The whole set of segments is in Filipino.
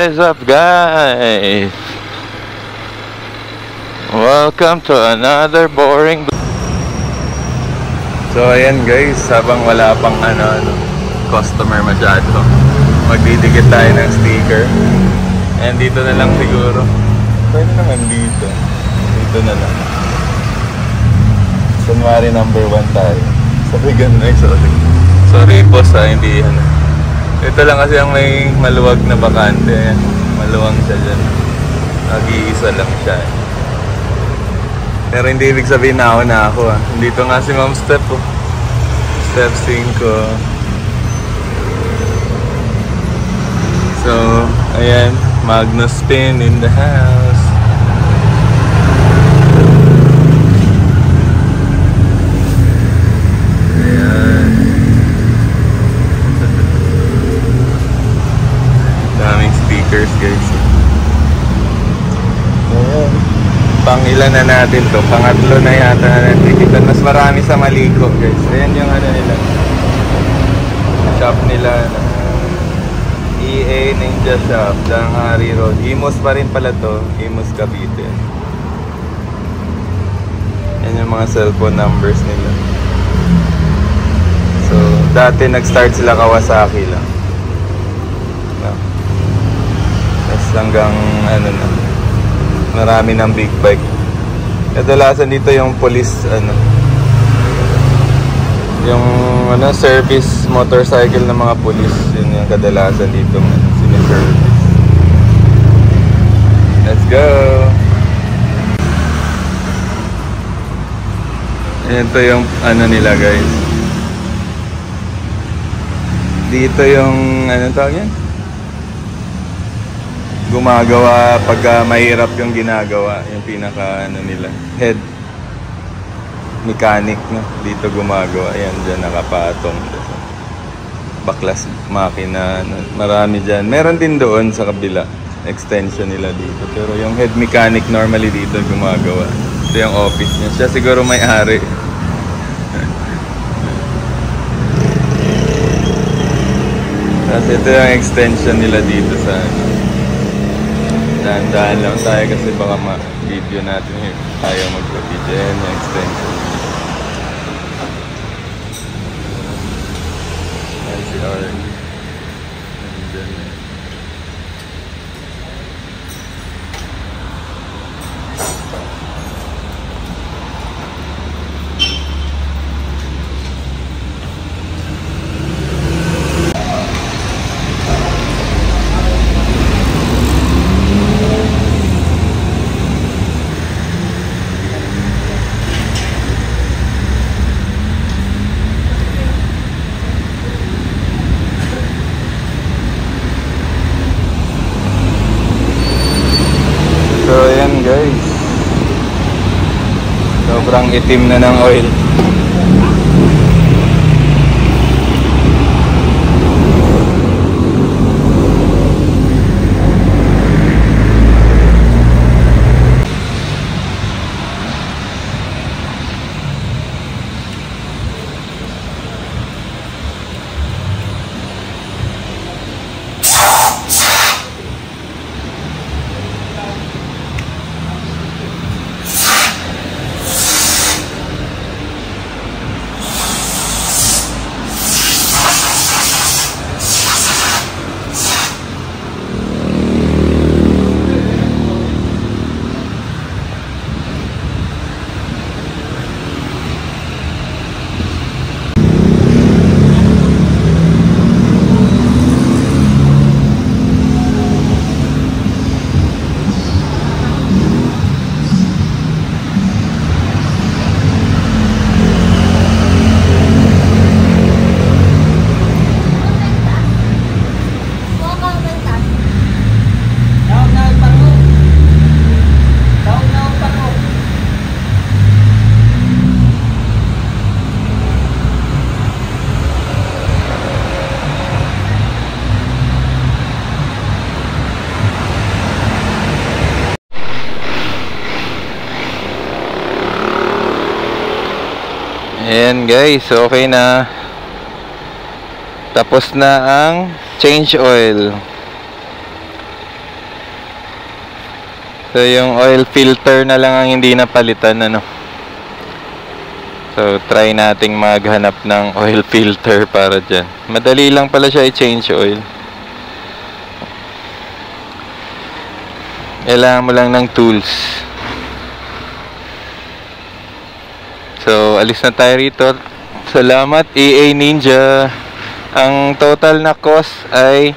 is up, guys? Welcome to another boring. So ayan guys, habang wala pang customer masyado, magdidikit tayo ng sticker. And dito na lang siguro. Pwede naman dito. Dito na lang. Kunwari number 1 tayo. Sorry, sorry po sa hindi Ito lang kasi ang may maluwag na bakante. Ayan. Maluwang siya dyan. Nag-iisa lang siya. Pero hindi ibig sabihin na ako Dito nga si Ma'am Step Step 5. So, ayan. Magnus Spin in the house. Ayan. Daming stickers guys. Ayan. Pang-ilan na natin to? Pangatlo na yata na natikitan. Mas marami sa Maliko guys. Ayan yung nila. Shop nila. EA Ninja Shop. Danghari Road. Imus pa rin pala to. Imus Cavite. Yan yung mga cellphone numbers nila. So, dati nag-start sila Kawasaki lang. No. Tapos hanggang marami ng big bike. Kadalasan dito yung police yung service motorcycle ng mga police, yun yung kadalasan dito siniservice. Let's go. Ito yung nila guys. Dito yung tawag yan? Gumagawa pagka mahirap yung ginagawa, yung pinaka nila head mechanic dito gumagawa. Ayan, dyan nakapatong baklas makina, marami dyan. Meron din doon sa kabila extension nila dito, pero yung head mechanic normally dito gumagawa. Ito yung office niya, siya siguro may-ari. Tapos ito yung extension nila dito sa dahan-dahan lang tayo kasi baka ma-video natin ayaw mag-video. Yan yung extension. Yan si Orange. Nandiyan na. Guys, sobrang itim na ng oil. Ayan guys, okay na. Tapos na ang change oil. So yung oil filter na lang ang hindi napalitan, ano. So try nating maghanap ng oil filter para dyan. Madali lang pala siya i-change oil. Kailangan mo lang ng tools. So alis na tayo rito. Salamat EA Ninja. Ang total na cost ay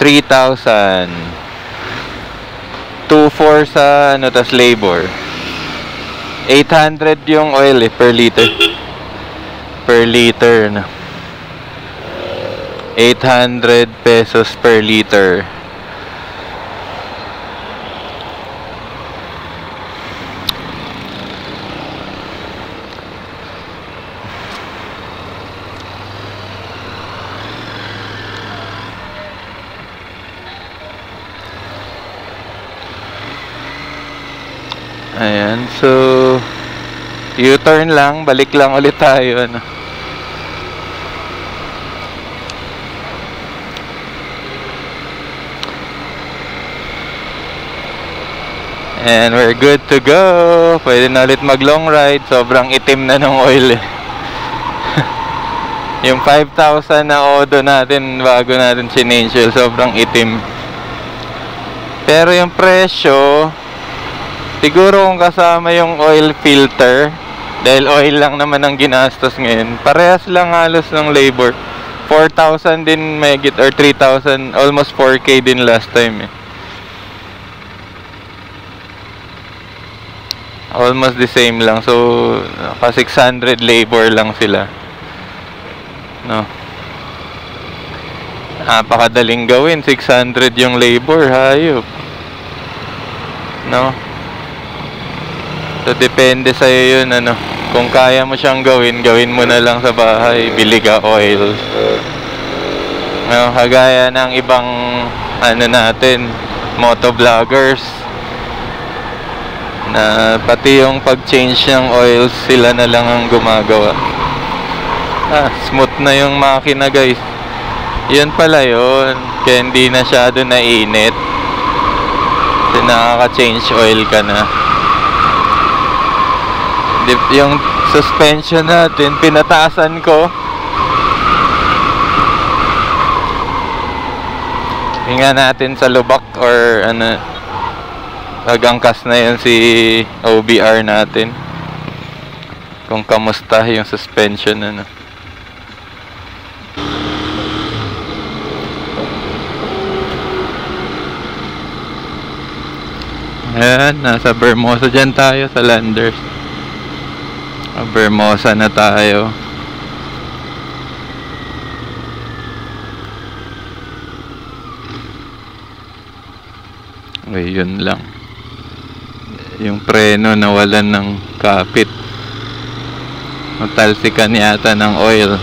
3,000. 2,400 sa ano, tas labor. 800 yung oil per liter. Per liter na. 800 pesos per liter. Ayan, so U-turn lang, balik lang ulit tayo, ano. And we're good to go. Pwede na ulit mag long ride. Sobrang itim na ng oil eh. Yung 5,000 na odo natin bago natin sinange oil, sobrang itim. Pero yung presyo, siguro kung kasama yung oil filter, dahil oil lang naman ang ginastos ngayon, parehas lang halos ng labor. 4,000 din megit or 3,000, almost 4K din last time eh. Almost the same lang. So naka 600 labor lang sila, no. Napakadaling gawin. 600 yung labor, hayop, no. So depende sa'yo yun, ano. Kung kaya mo siyang gawin, gawin mo na lang sa bahay. Bili ka oil, no, kagaya ng ibang ano natin, motovloggers, na pati yung pag-change ng oils sila na lang ang gumagawa. Smooth na yung makina, guys. Yun pala yun, kaya hindi na masyado nainit kasi nakaka-change oil ka na. Yung suspension natin, pinataasan ko. Tingnan natin sa lubak or ano, agangkas na yun si OBR natin, kung kamusta yung suspension, ano. Ayan, nasa Bermosa dyan tayo sa Landers. Bermosa na tayo. Okay, yun lang. Yung preno nawalan ng kapit. Natalsikan yata ng oil.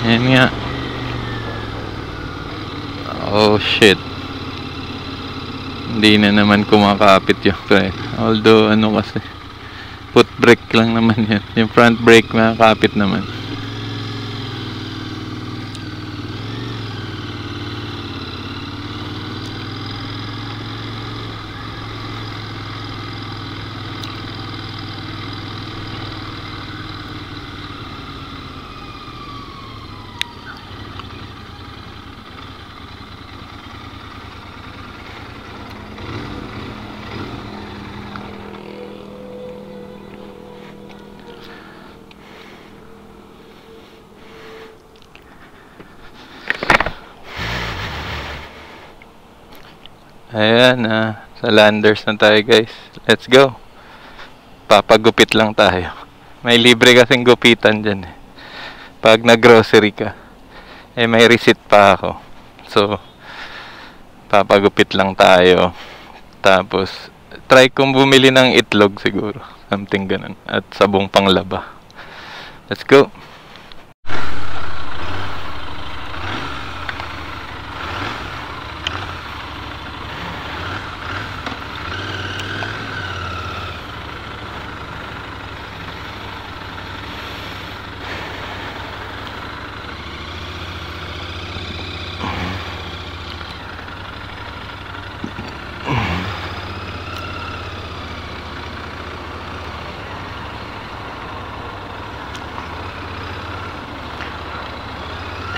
Yan nga. Oh shit. Hindi na naman kumakapit yung preno. Although ano kasi, foot brake lang naman yan. Yung front brake makakapit naman. Ayan, sa Landers na tayo, guys. Let's go. Papagupit lang tayo. May libre kasing gupitan dyan eh. Pag nag-grocery ka, eh may receipt pa ako. So papagupit lang tayo. Tapos try kong bumili ng itlog siguro, something ganun, at sabong panglaba. Let's go.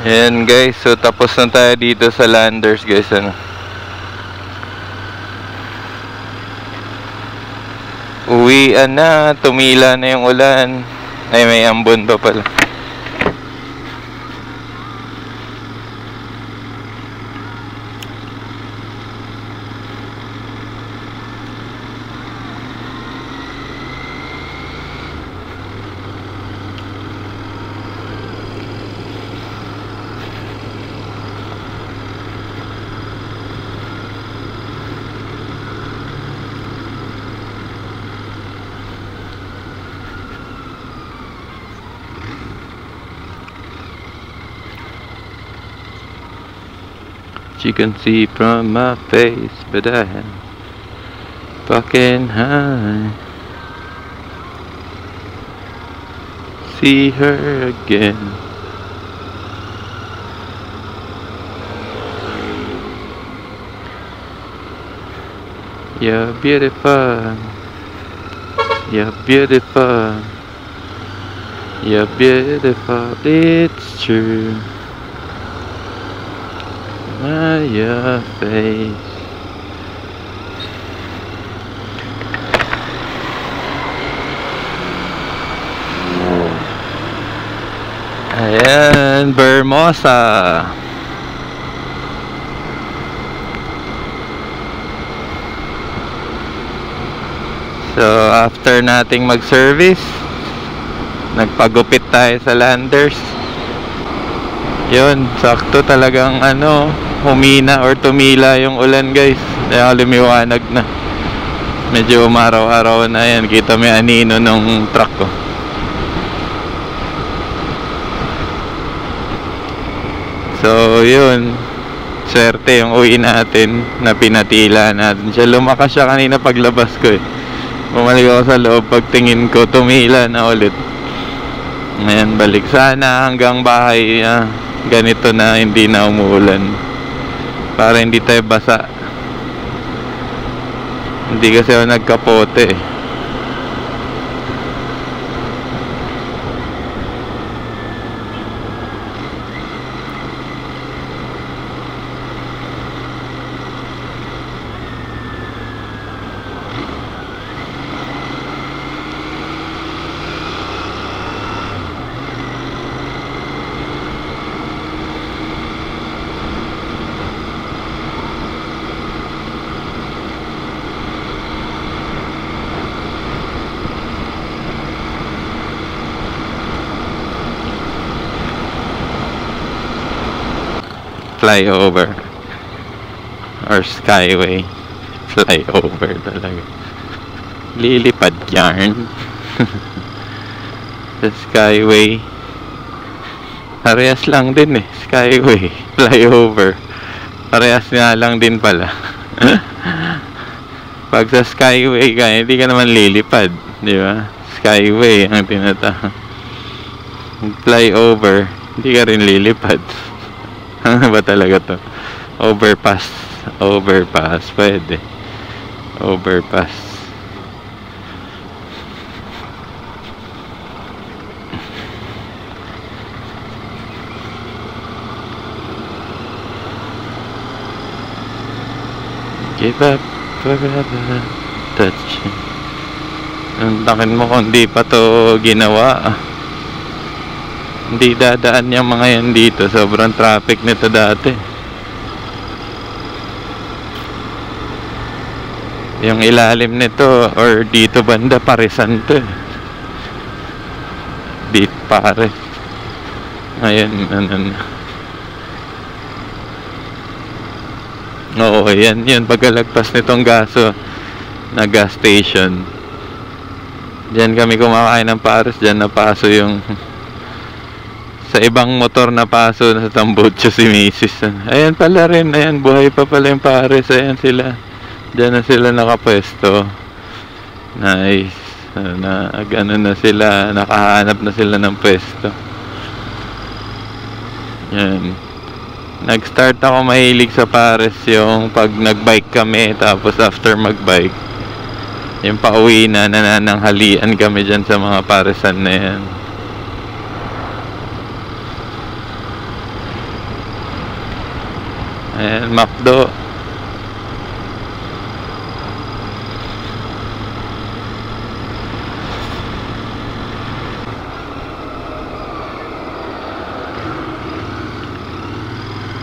Ayan guys, so tapos na tayo dito sa Landers guys, ano. Uwian na, tumila na yung ulan. Ay, may ambon pa pala. You can see from my face, but I am fucking high. See her again. You're beautiful. You're beautiful. You're beautiful. It's true. Your face. Ayan, Bermosa. So after nating mag-service, nagpagupit tayo sa Landers. Yun, sakto talagang ano, humina or tumila yung ulan guys. Kaya lumiwanag na. Medyo umaraw-araw na yan. Kita may anino ng truck ko. So yun, swerte yung uwi natin na pinatila natin siya. Lumakas siya kanina paglabas ko eh. Bumalik ako sa loob, pagtingin ko tumila na ulit. Ngayon balik sana hanggang bahay. Ganito na hindi na umuulan para hindi tayo basa. Hindi kasi ako nagkapote eh. Flyover or skyway. Flyover talaga. Lilipad yarn. Sa skyway, parehas lang din eh. Skyway, flyover, parehas nga lang din pala. Pag sa skyway ka, hindi ka naman lilipad, di ba? Skyway ang tinatawag. Flyover, hindi ka rin lilipad. Ano ba talaga to? Overpass. Overpass. Pwede. Overpass. Give up forever. Touch. Ang takin mo kung di pa to ginawa. Hindi dadaan yung mga yan dito. Sobrang traffic nito dati. Yung ilalim nito or dito banda parisan to eh. Dito pare. Ngayon ano. Oo, yan pagkalagpas nitong gaso na gas station. Diyan kami kumakain ng pares. Diyan napaso yung sa ibang motor na paso na sa Tambocho si Mrs. Ayan pala rin, ayan, buhay pa pala yung pares. Ayan sila, dyan na sila nakapwesto. Nice. Ano na sila, nakahanap na sila ng pwesto. Yan. Nag-start ako mahilig sa pares yung pag nag-bike kami, tapos after mag-bike, yung pauwi na nanananghalian kami dyan sa mga paresan na yan. Ayan, McDo.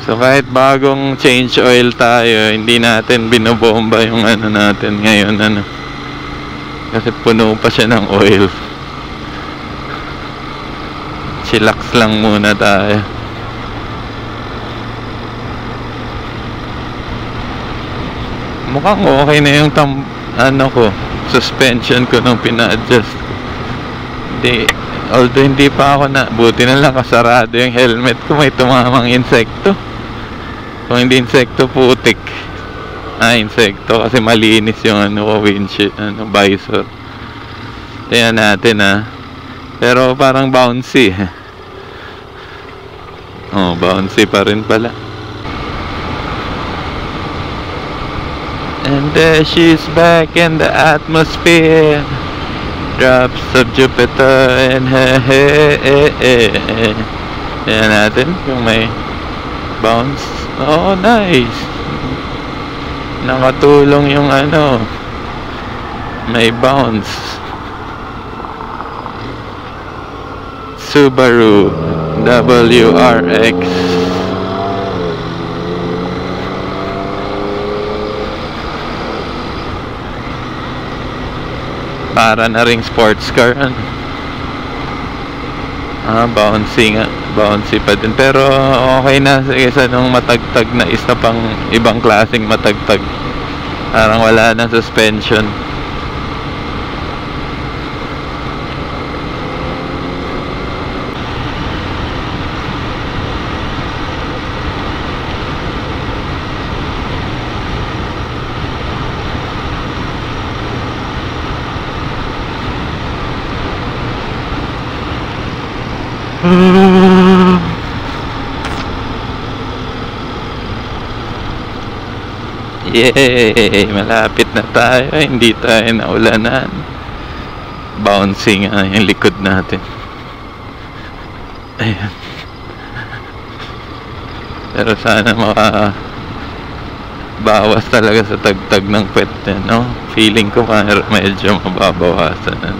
So kahit bagong change oil tayo, hindi natin binobomba yung ano natin ngayon, ano. Kasi puno pa siya ng oil. Chillax lang muna tayo. Mukhang okay na yung ano ko, suspension ko nung pina-adjust ko. Although hindi pa ako buti na lang kasarado yung helmet ko, may tumamang insekto. Kung hindi insekto, putik. Insekto kasi malinis yung ano ko, windshield, visor. Tingnan natin Pero parang bouncy. Oh, bouncy pa rin pala. And there she's back in the atmosphere. Drops of Jupiter and Tingnan natin kung may bounce. Oh, nice. Nakatulong yung ano. May bounce. Subaru WRX. Para na ring sports car. Bouncy nga. Bouncy pa din. Pero okay na kaysa nung matagtag na isa pang ibang klaseng matagtag. Parang wala na suspension. Yay! Malapit na tayo. Hindi tayo naulanan. Bouncing yung likod natin. Ayan. Pero sana bawas talaga sa tagtag ng pet, no? Feeling ko medyo mababawasan.